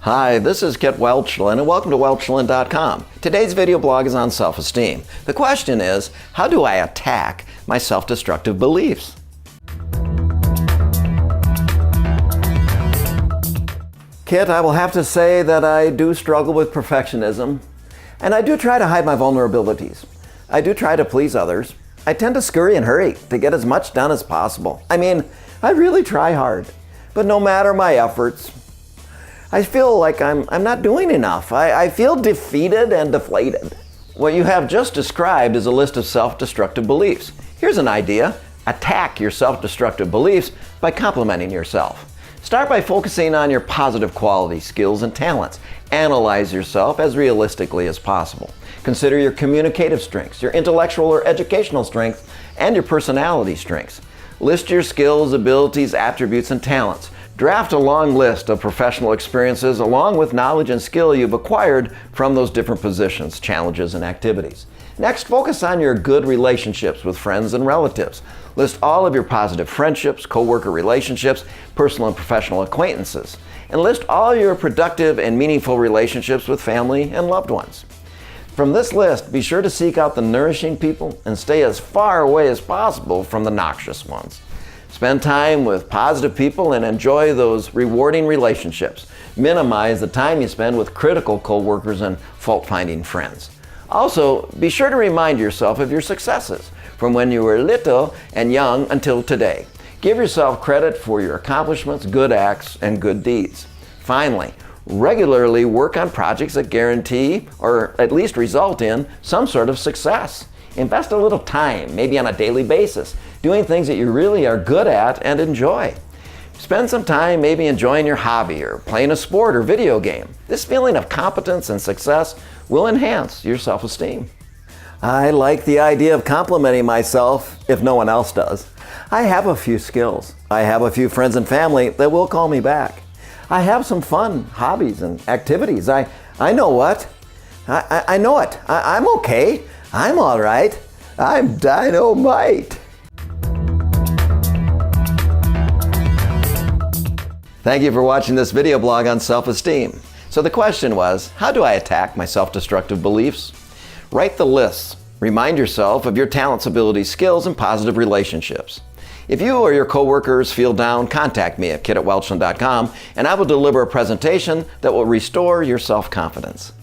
Hi, this is Kit Welchlin and welcome to Welchlin.com. Today's video blog is on self-esteem. The question is, how do I attack my self-destructive beliefs? Kit, I will have to say that I do struggle with perfectionism, and I do try to hide my vulnerabilities. I do try to please others. I tend to scurry and hurry to get as much done as possible. I really try hard, but no matter my efforts, I feel like I'm not doing enough. I feel defeated and deflated. What you have just described is a list of self-destructive beliefs. Here's an idea. Attack your self-destructive beliefs by complimenting yourself. Start by focusing on your positive qualities, skills, and talents. Analyze yourself as realistically as possible. Consider your communicative strengths, your intellectual or educational strengths, and your personality strengths. List your skills, abilities, attributes, and talents. Draft a long list of professional experiences along with knowledge and skill you've acquired from those different positions, challenges, and activities. Next, focus on your good relationships with friends and relatives. List all of your positive friendships, co-worker relationships, personal and professional acquaintances, and list all your productive and meaningful relationships with family and loved ones. From this list, be sure to seek out the nourishing people and stay as far away as possible from the noxious ones. Spend time with positive people and enjoy those rewarding relationships. Minimize the time you spend with critical coworkers and fault-finding friends. Also, be sure to remind yourself of your successes from when you were little and young until today. Give yourself credit for your accomplishments, good acts, and good deeds. Finally, regularly work on projects that guarantee or at least result in some sort of success. Invest a little time, maybe on a daily basis, doing things that you really are good at and enjoy. Spend some time maybe enjoying your hobby or playing a sport or video game. This feeling of competence and success will enhance your self-esteem. I like the idea of complimenting myself if no one else does. I have a few skills. I have a few friends and family that will call me back. I have some fun hobbies and activities. I know what? I know it. I'm okay. I'm all right. I'm dynamite. Thank you for watching this video blog on self-esteem. So the question was, how do I attack my self-destructive beliefs? Write the lists. Remind yourself of your talents, abilities, skills, and positive relationships. If you or your coworkers feel down, contact me at kit@welchlin.com and I will deliver a presentation that will restore your self-confidence.